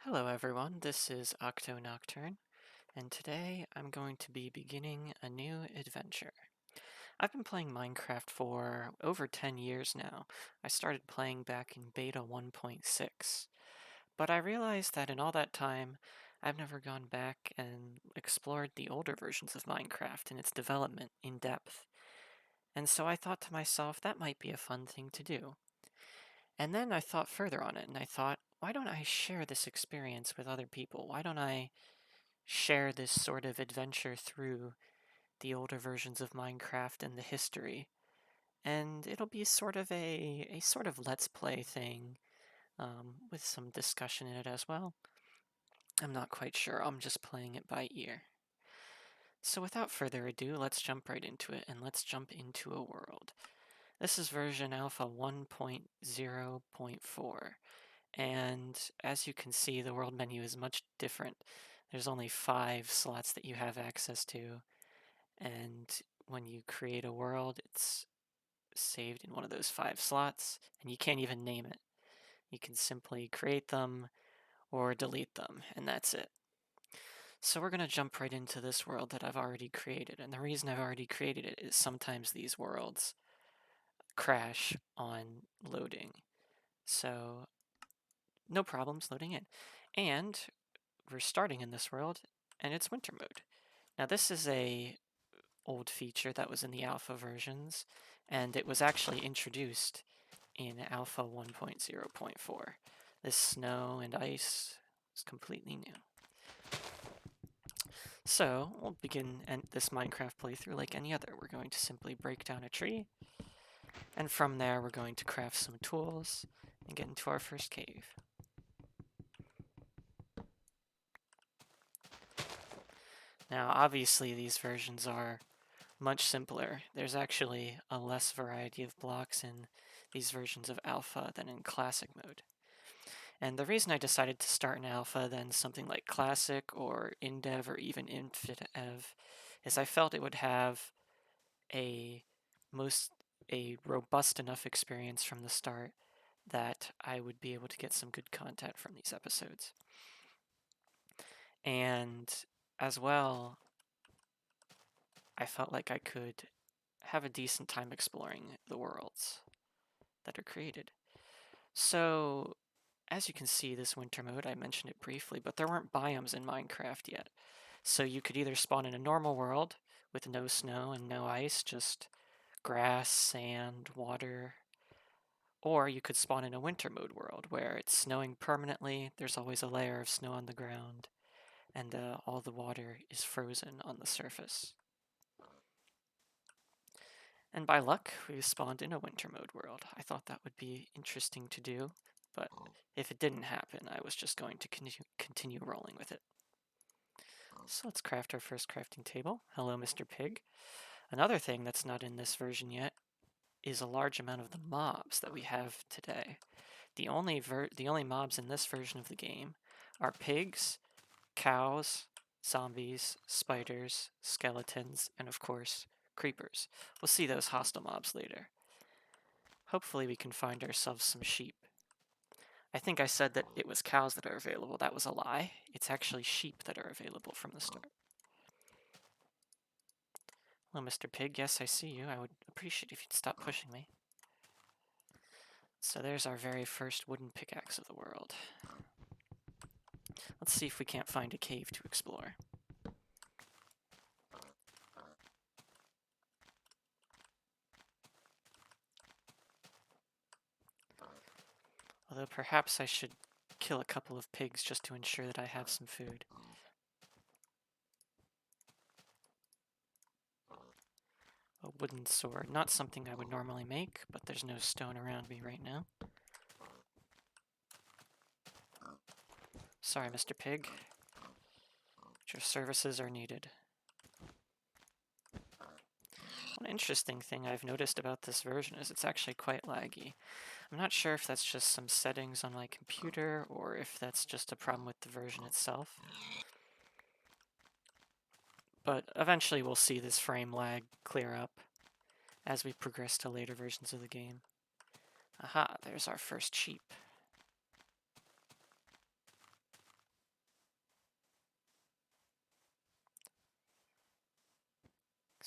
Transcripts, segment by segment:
Hello everyone, this is Octo Nocturne, and today I'm going to be beginning a new adventure. I've been playing Minecraft for over 10 years now. I started playing back in beta 1.6, but I realized that in all that time, I've never gone back and explored the older versions of Minecraft and its development in depth. And so I thought to myself, that might be a fun thing to do. And then I thought further on it, and I thought, why don't I share this experience with other people? Why don't I share this sort of adventure through the older versions of Minecraft and the history? And it'll be sort of a sort of let's play thing, with some discussion in it as well. I'm not quite sure. I'm just playing it by ear. So without further ado, let's jump right into it, and let's jump into a world. This is version alpha 1.0.4. And as you can see, the world menu is much different. There's only 5 slots that you have access to, and when you create a world, it's saved in one of those 5 slots, and you can't even name it. You can simply create them or delete them, and that's it. So we're going to jump right into this world that I've already created, and the reason I've already created it is sometimes these worlds crash on loading. So no problems loading in. And we're starting in this world, and it's winter mode. Now this is a old feature that was in the alpha versions, and it was actually introduced in alpha 1.0.4. This snow and ice is completely new. So we'll begin this Minecraft playthrough like any other. We're going to simply break down a tree, and from there we're going to craft some tools and get into our first cave. Now obviously these versions are much simpler. There's actually a less variety of blocks in these versions of alpha than in classic mode. And the reason I decided to start in alpha than something like classic or indev or even infinitev is I felt it would have a most a robust enough experience from the start that I would be able to get some good content from these episodes. And as well, I felt like I could have a decent time exploring the worlds that are created. So, as you can see, this winter mode, I mentioned it briefly, but there weren't biomes in Minecraft yet. So you could either spawn in a normal world with no snow and no ice, just grass, sand, water, or you could spawn in a winter mode world where it's snowing permanently, there's always a layer of snow on the ground, and all the water is frozen on the surface. And by luck, we spawned in a winter mode world. I thought that would be interesting to do, but if it didn't happen, I was just going to continue rolling with it. So let's craft our first crafting table. Hello, Mr. Pig. Another thing that's not in this version yet is a large amount of the mobs that we have today. The only mobs in this version of the game are pigs, cows, zombies, spiders, skeletons, and of course, creepers. We'll see those hostile mobs later. Hopefully we can find ourselves some sheep. I think I said that it was cows that are available. That was a lie. It's actually sheep that are available from the start. Hello, Mr. Pig. Yes, I see you. I would appreciate if you'd stop pushing me. So there's our very first wooden pickaxe of the world. Let's see if we can't find a cave to explore. Although perhaps I should kill a couple of pigs just to ensure that I have some food. A wooden sword. Not something I would normally make, but there's no stone around me right now. Sorry, Mr. Pig. But your services are needed. One interesting thing I've noticed about this version is it's actually quite laggy. I'm not sure if that's just some settings on my computer or if that's just a problem with the version itself. But eventually we'll see this frame lag clear up as we progress to later versions of the game. Aha, there's our first sheep.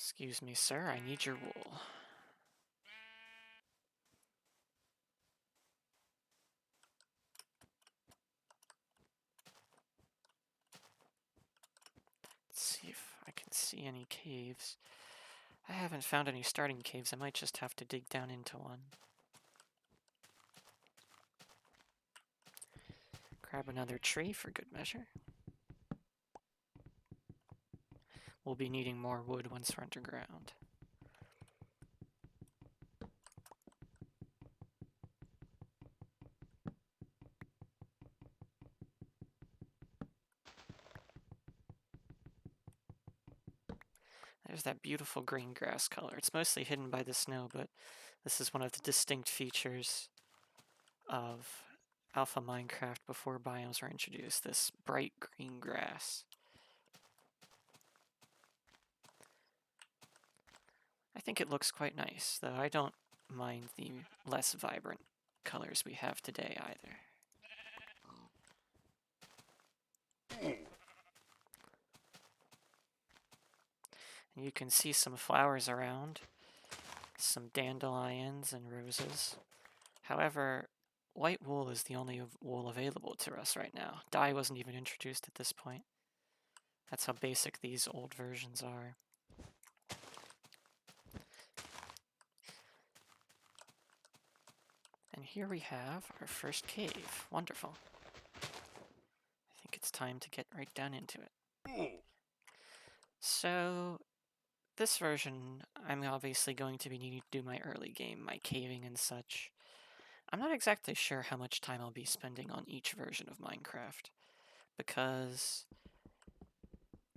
Excuse me, sir, I need your wool. Let's see if I can see any caves. I haven't found any starting caves. I might just have to dig down into one. Grab another tree for good measure. We'll be needing more wood once we're underground. There's that beautiful green grass color. It's mostly hidden by the snow, but this is one of the distinct features of Alpha Minecraft before biomes were introduced, this bright green grass. I think it looks quite nice, though I don't mind the less vibrant colors we have today either. And you can see some flowers around, some dandelions and roses. However, white wool is the only wool available to us right now. Dye wasn't even introduced at this point. That's how basic these old versions are. And here we have our first cave. Wonderful. I think it's time to get right down into it. So, this version, I'm obviously going to be needing to do my early game, my caving and such. I'm not exactly sure how much time I'll be spending on each version of Minecraft, because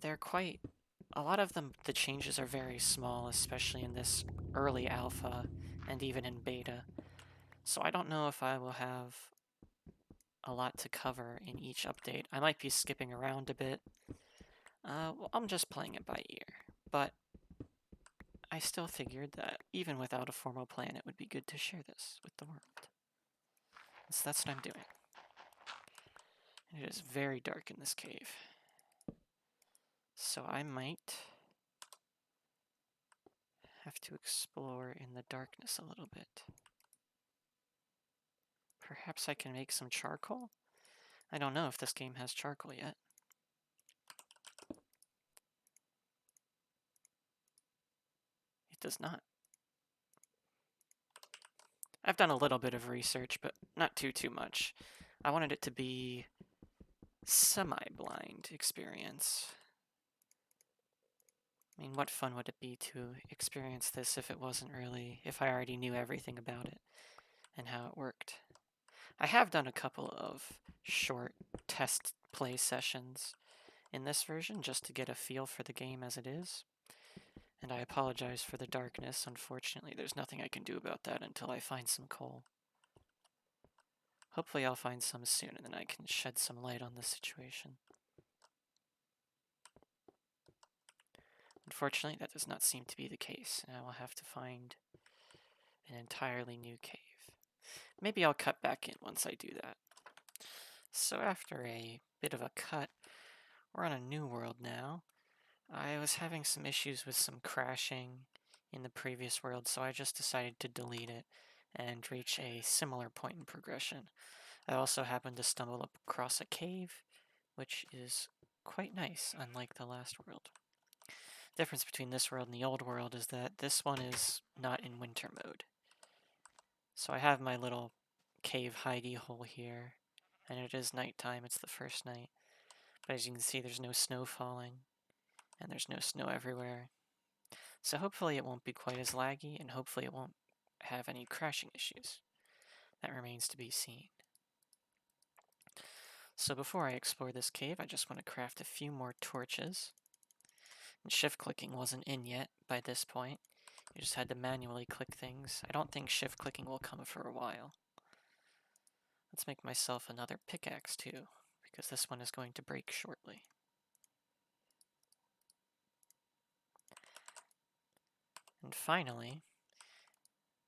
a lot of them, the changes are very small, especially in this early alpha and even in beta. So I don't know if I will have a lot to cover in each update. I might be skipping around a bit. Well, I'm just playing it by ear, but I still figured that even without a formal plan, it would be good to share this with the world. So that's what I'm doing. It is very dark in this cave. So I might have to explore in the darkness a little bit. Perhaps I can make some charcoal? I don't know if this game has charcoal yet. It does not. I've done a little bit of research, but not too much. I wanted it to be semi-blind experience. I mean, what fun would it be to experience this if I already knew everything about it and how it worked? I have done a couple of short test play sessions in this version just to get a feel for the game as it is. And I apologize for the darkness. Unfortunately, there's nothing I can do about that until I find some coal. Hopefully I'll find some soon and then I can shed some light on the situation. Unfortunately, that does not seem to be the case, and I will have to find an entirely new cave. Maybe I'll cut back in once I do that. So after a bit of a cut, we're on a new world now. I was having some issues with some crashing in the previous world, so I just decided to delete it and reach a similar point in progression. I also happened to stumble across a cave, which is quite nice, unlike the last world. The difference between this world and the old world is that this one is not in winter mode. So I have my little cave hidey hole here, and it is nighttime, it's the first night. But as you can see, there's no snow falling, and there's no snow everywhere. So hopefully it won't be quite as laggy, and hopefully it won't have any crashing issues. That remains to be seen. So before I explore this cave, I just want to craft a few more torches. And shift clicking wasn't in yet by this point. You just had to manually click things. I don't think shift clicking will come for a while. Let's make myself another pickaxe too, because this one is going to break shortly. And finally,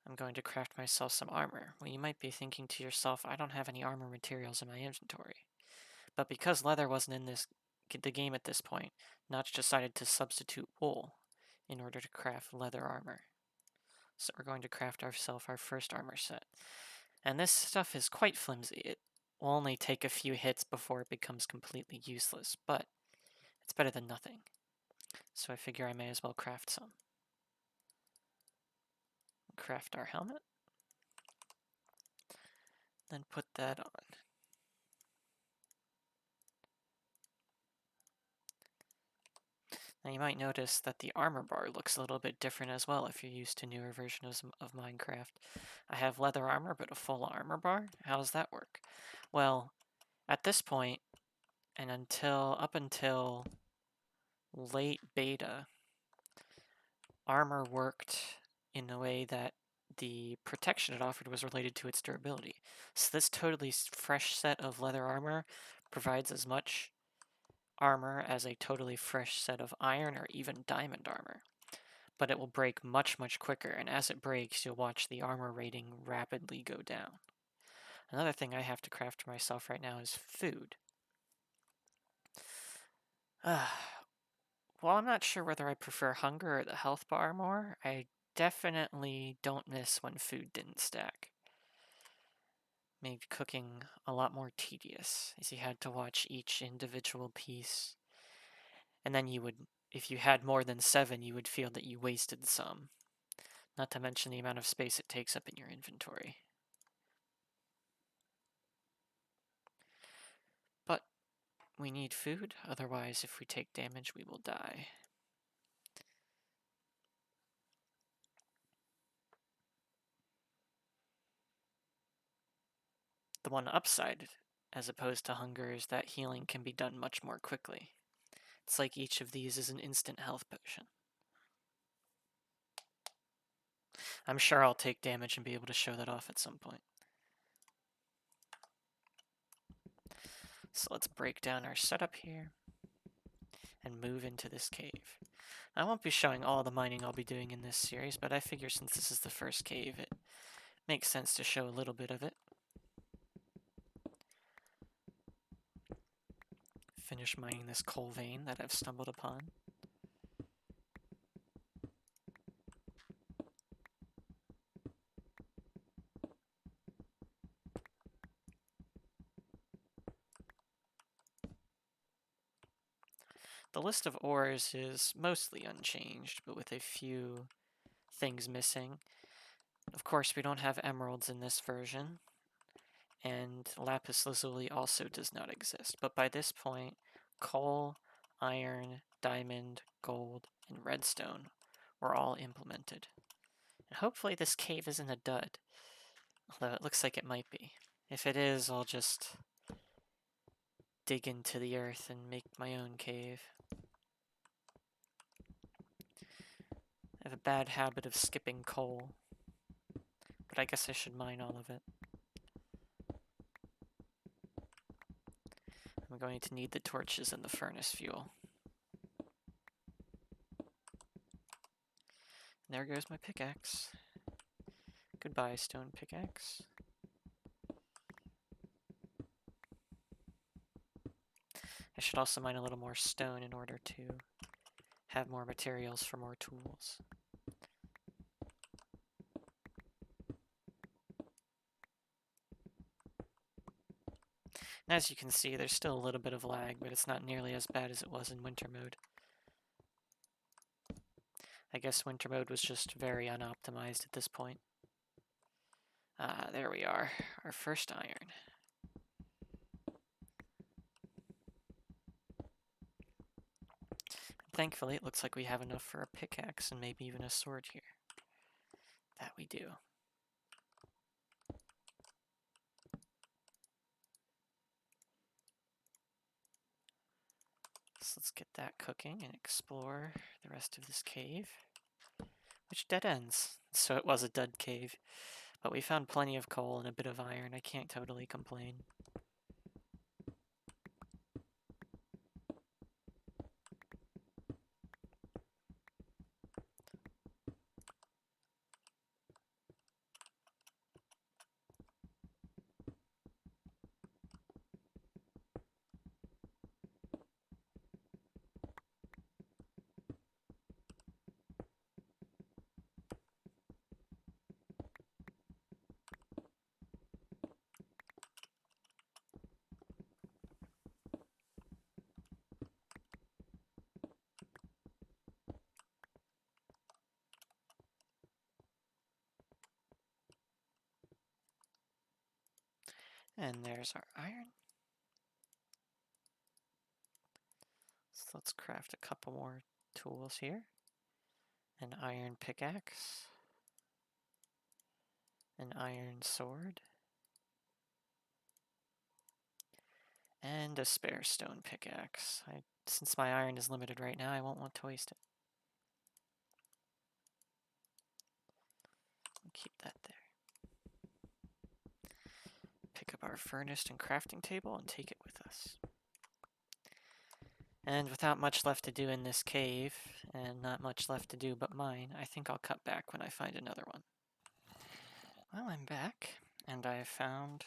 I'm going to craft myself some armor. Well, you might be thinking to yourself, I don't have any armor materials in my inventory. But because leather wasn't in the game at this point, Notch decided to substitute wool in order to craft leather armor. So we're going to craft ourselves our first armor set. And this stuff is quite flimsy. It will only take a few hits before it becomes completely useless, but it's better than nothing. So I figure I may as well craft some. Craft our helmet. Then put that on. Now you might notice that the armor bar looks a little bit different as well if you're used to newer versions of Minecraft. I have leather armor, but a full armor bar? How does that work? Well, at this point, and up until late beta, armor worked in a way that the protection it offered was related to its durability. So this totally fresh set of leather armor provides as much armor as a totally fresh set of iron or even diamond armor. But it will break much, much quicker, and as it breaks, you'll watch the armor rating rapidly go down. Another thing I have to craft for myself right now is food. While I'm not sure whether I prefer hunger or the health bar more, I definitely don't miss when food didn't stack. Made cooking a lot more tedious, as you had to watch each individual piece. And then if you had more than 7, you would feel that you wasted some. Not to mention the amount of space it takes up in your inventory. But we need food, otherwise if we take damage we will die. The one upside, as opposed to hunger, is that healing can be done much more quickly. It's like each of these is an instant health potion. I'm sure I'll take damage and be able to show that off at some point. So let's break down our setup here and move into this cave. I won't be showing all the mining I'll be doing in this series, but I figure since this is the first cave, it makes sense to show a little bit of it. Finish mining this coal vein that I've stumbled upon. The list of ores is mostly unchanged, but with a few things missing. Of course, we don't have emeralds in this version, and lapis lazuli also does not exist. But by this point, coal, iron, diamond, gold, and redstone were all implemented. And hopefully this cave isn't a dud, although it looks like it might be. If it is, I'll just dig into the earth and make my own cave. I have a bad habit of skipping coal, but I guess I should mine all of it. I'm going to need the torches and the furnace fuel. And there goes my pickaxe. Goodbye, stone pickaxe. I should also mine a little more stone in order to have more materials for more tools. And as you can see, there's still a little bit of lag, but it's not nearly as bad as it was in winter mode. I guess winter mode was just very unoptimized at this point. There we are, our first iron. Thankfully, it looks like we have enough for a pickaxe and maybe even a sword here. That we do. So let's get that cooking and explore the rest of this cave, which dead ends. So it was a dud cave, but we found plenty of coal and a bit of iron. I can't totally complain. And there's our iron. So let's craft a couple more tools here. An iron pickaxe. An iron sword. And a spare stone pickaxe. Since my iron is limited right now, I won't want to waste it. I'll keep that there. Pick up our furnace and crafting table and take it with us. And without much left to do in this cave, and not much left to do but mine, I think I'll cut back when I find another one. Well, I'm back, and I have found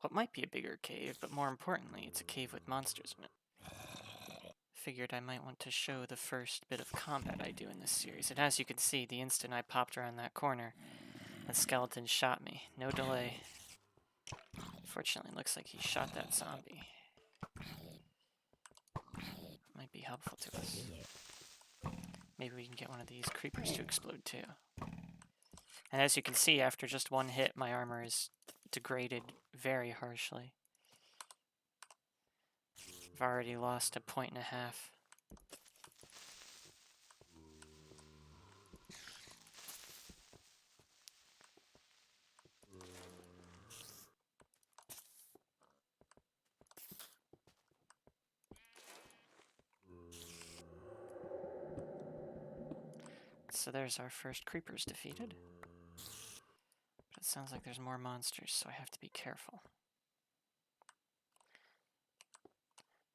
what might be a bigger cave, but more importantly, it's a cave with monsters in it. Figured I might want to show the first bit of combat I do in this series, and as you can see, the instant I popped around that corner, the skeleton shot me. No delay. Fortunately, looks like he shot that zombie. Might be helpful to us. Maybe we can get one of these creepers to explode too. And as you can see, after just one hit, my armor is degraded very harshly. I've already lost 1.5 points. So there's our first creepers defeated. But it sounds like there's more monsters, so I have to be careful.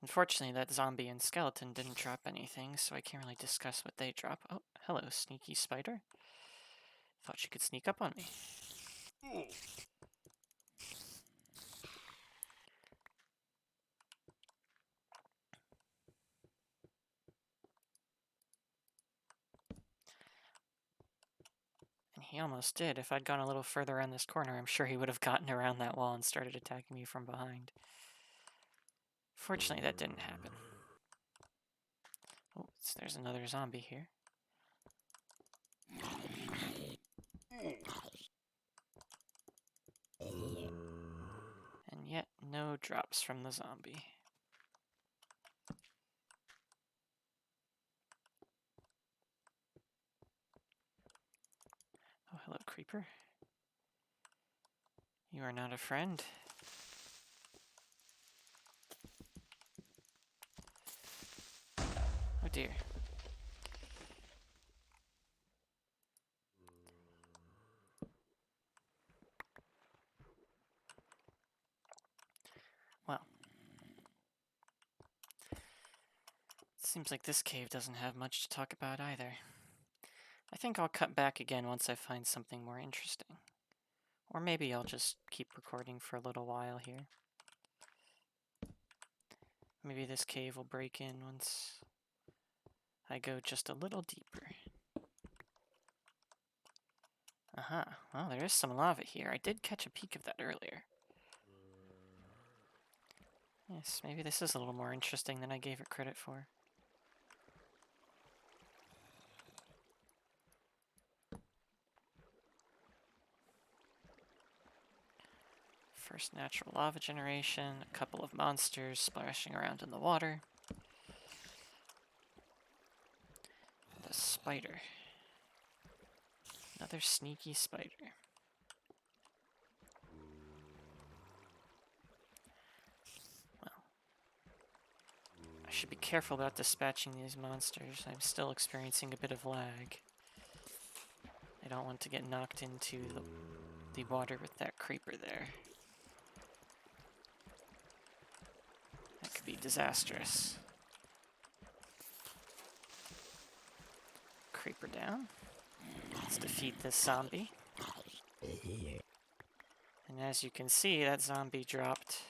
Unfortunately, that zombie and skeleton didn't drop anything, so I can't really discuss what they drop. Oh, hello, sneaky spider. Thought you could sneak up on me. And he almost did. If I'd gone a little further around this corner, I'm sure he would have gotten around that wall and started attacking me from behind. Fortunately, that didn't happen. Oh, there's another zombie here. And yet, no drops from the zombie. Oh, hello, creeper. You are not a friend. Oh dear. Well. Seems like this cave doesn't have much to talk about either. I think I'll cut back again once I find something more interesting. Or maybe I'll just keep recording for a little while here. Maybe this cave will break in once I go just a little deeper. Aha, well, there is some lava here. I did catch a peek of that earlier. Yes, maybe this is a little more interesting than I gave it credit for. First natural lava generation, a couple of monsters splashing around in the water. The spider. Another sneaky spider. Well, I should be careful about dispatching these monsters. I'm still experiencing a bit of lag. I don't want to get knocked into the water with that creeper there. That could be disastrous. Creeper down. Let's defeat this zombie. And as you can see, that zombie dropped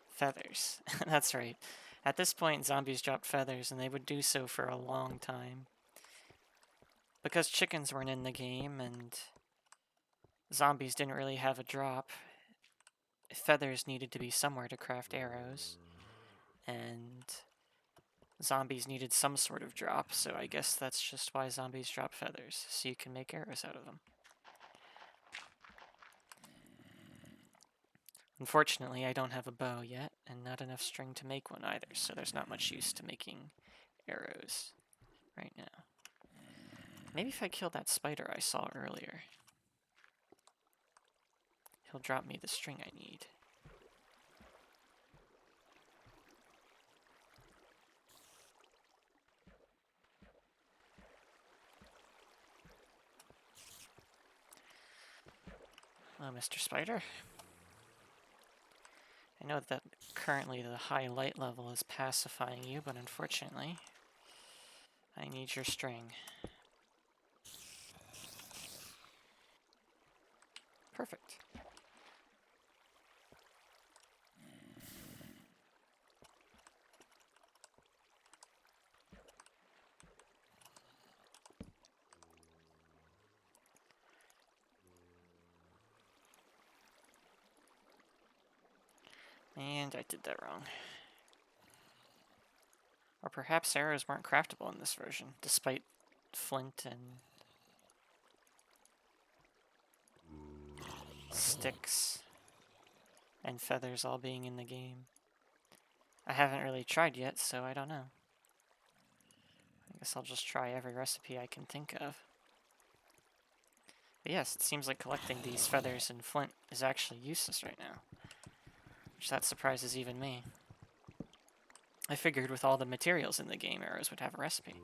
feathers. That's right. At this point, zombies dropped feathers, and they would do so for a long time. Because chickens weren't in the game, and zombies didn't really have a drop, feathers needed to be somewhere to craft arrows. And zombies needed some sort of drop, so I guess that's just why zombies drop feathers, so you can make arrows out of them. Unfortunately, I don't have a bow yet, and not enough string to make one either, so there's not much use to making arrows right now. Maybe if I kill that spider I saw earlier, he'll drop me the string I need. Hello, Mr. Spider. I know that currently the high light level is pacifying you, but unfortunately, I need your string. Perfect. And I did that wrong. Or perhaps arrows weren't craftable in this version, despite flint and sticks and feathers all being in the game. I haven't really tried yet, so I don't know. I guess I'll just try every recipe I can think of. But yes, it seems like collecting these feathers and flint is actually useless right now. Which that surprises even me. I figured with all the materials in the game, arrows would have a recipe.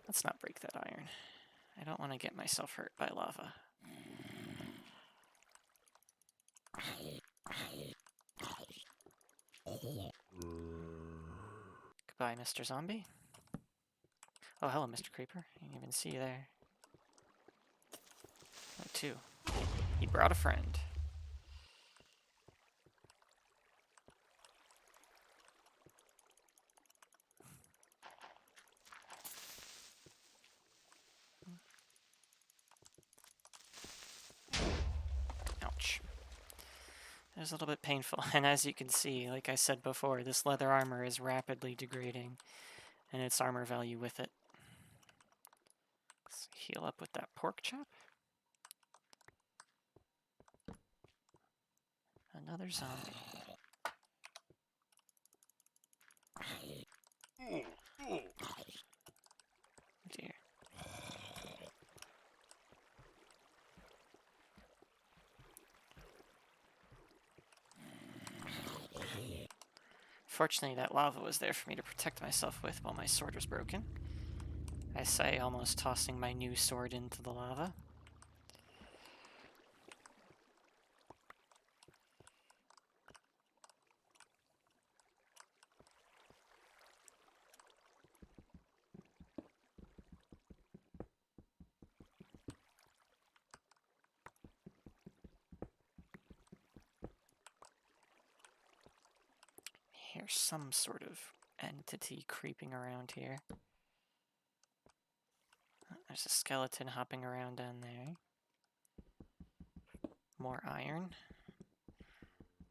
Let's not break that iron. I don't want to get myself hurt by lava. Goodbye, Mr. Zombie. Oh, hello, Mr. Creeper. I didn't even see you there. Oh, two. He brought a friend. Ouch. It was a little bit painful, and as you can see, like I said before, this leather armor is rapidly degrading, and its armor value with it. Let's heal up with that pork chop. Another zombie. Oh dear. Fortunately, that lava was there for me to protect myself with while my sword was broken. I say, almost tossing my new sword into the lava. Here's some sort of entity creeping around here. There's a skeleton hopping around down there. More iron.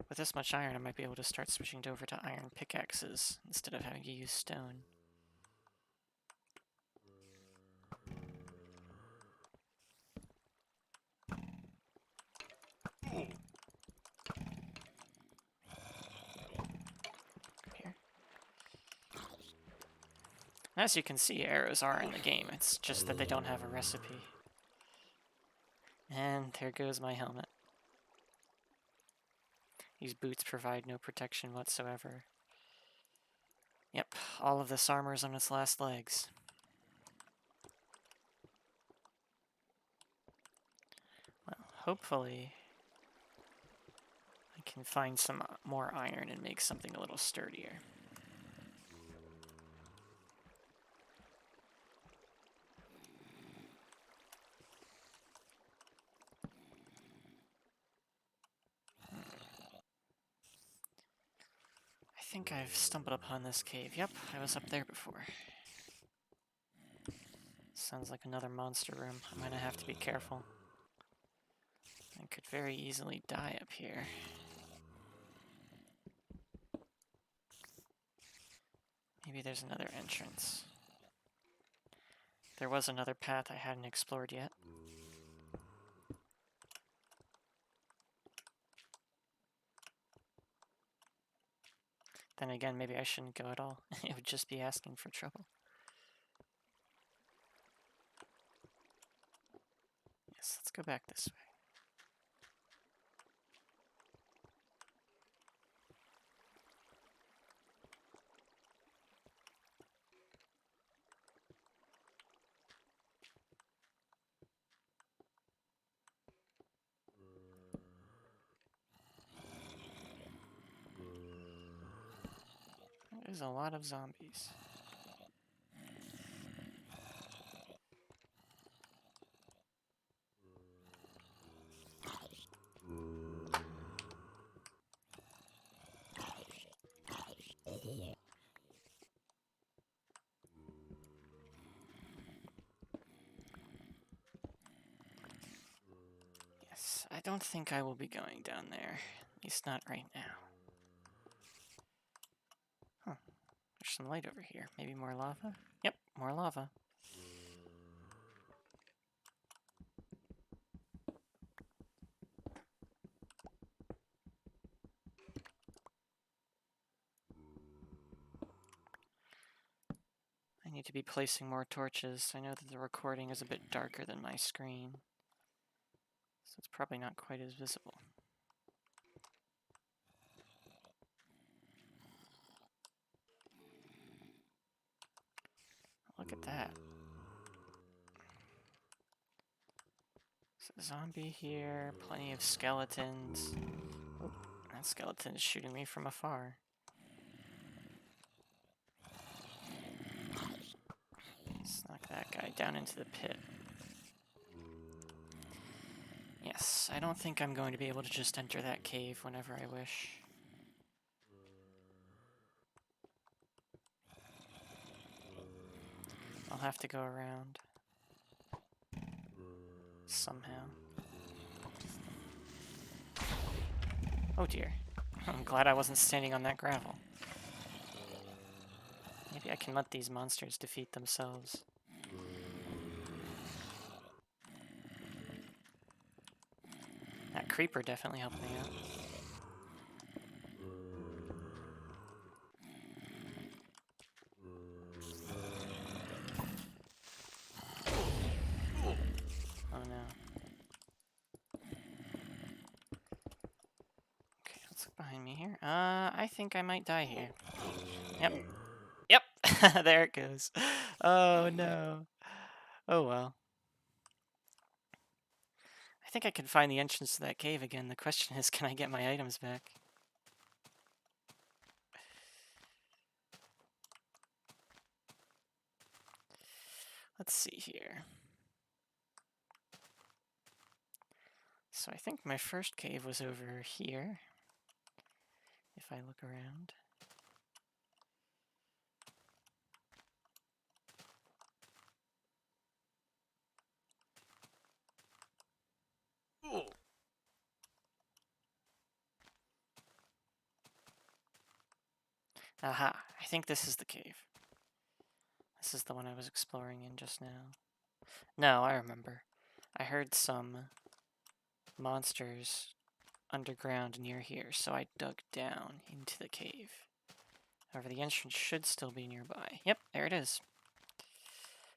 With this much iron, I might be able to start switching over to iron pickaxes instead of having to use stone. Come here. As you can see, arrows are in the game. It's just that they don't have a recipe. And there goes my helmet. These boots provide no protection whatsoever. Yep, all of this armor is on its last legs. Well, hopefully I can find some more iron and make something a little sturdier. I think I've stumbled upon this cave. Yep, I was up there before. Sounds like another monster room. I'm gonna have to be careful. I could very easily die up here. Maybe there's another entrance. There was another path I hadn't explored yet. Then again, maybe I shouldn't go at all. It would just be asking for trouble. Yes, let's go back this way. There's a lot of zombies. Yes, I don't think I will be going down there. At least not right now. Huh. There's some light over here. Maybe more lava? Yep, more lava. I need to be placing more torches. I know that the recording is a bit darker than my screen, so it's probably not quite as visible. Look at that. There's a zombie here, plenty of skeletons. Oh, that skeleton is shooting me from afar. Snuck that guy down into the pit. Yes, I don't think I'm going to be able to just enter that cave whenever I wish. I'll have to go around. Somehow. Oh dear. I'm glad I wasn't standing on that gravel. Maybe I can let these monsters defeat themselves. That creeper definitely helped me out. Oh no. Okay, let's look behind me here. I think I might die here. Yep. Yep! There it goes. Oh no. Oh well. I think I can find the entrance to that cave again. The question is, can I get my items back? Let's see here. So I think my first cave was over here, if I look around. Aha, I think this is the cave. This is the one I was exploring in just now. No, I remember. I heard some monsters underground near here, so I dug down into the cave. However, the entrance should still be nearby. Yep, there it is.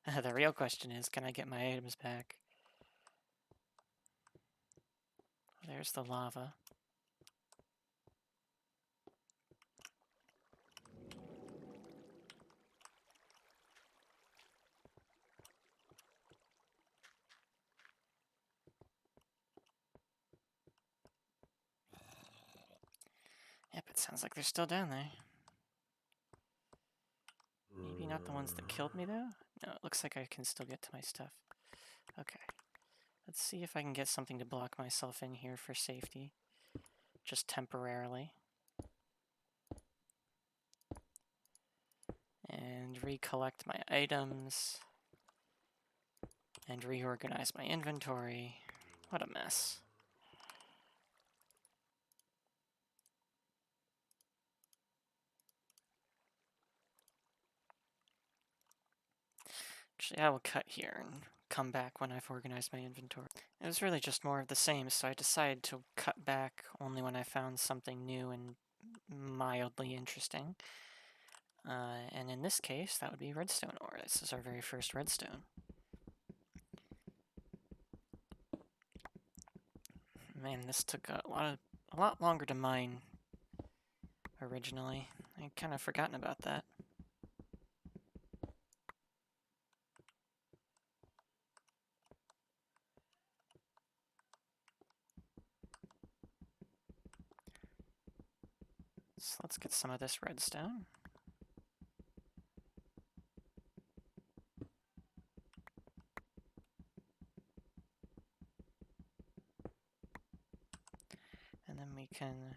The real question is, can I get my items back? There's the lava. Yep, it sounds like they're still down there. Maybe not the ones that killed me, though? No, it looks like I can still get to my stuff. Okay. Let's see if I can get something to block myself in here for safety. Just temporarily. And recollect my items. And reorganize my inventory. What a mess. Actually, I will cut here and come back when I've organized my inventory. It was really just more of the same, so I decided to cut back only when I found something new and mildly interesting. And in this case, that would be redstone ore. This is our very first redstone. Man, this took a lot longer to mine originally. I'd kind of forgotten about that. So let's get some of this redstone. And then we can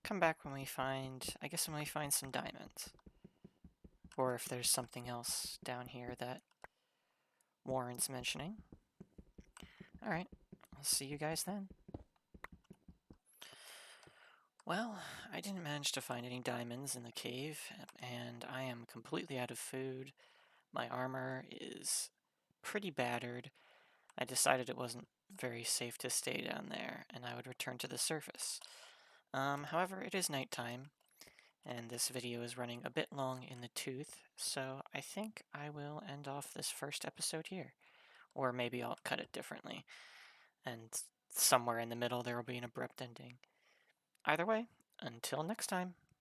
come back when we find, I guess when we find some diamonds. Or if there's something else down here that warrants mentioning. Alright, I'll see you guys then. Well, I didn't manage to find any diamonds in the cave, and I am completely out of food. My armor is pretty battered. I decided it wasn't very safe to stay down there, and I would return to the surface. However, it is nighttime, and this video is running a bit long in the tooth, so I think I will end off this first episode here. Or maybe I'll cut it differently, and somewhere in the middle there will be an abrupt ending. Either way, until next time.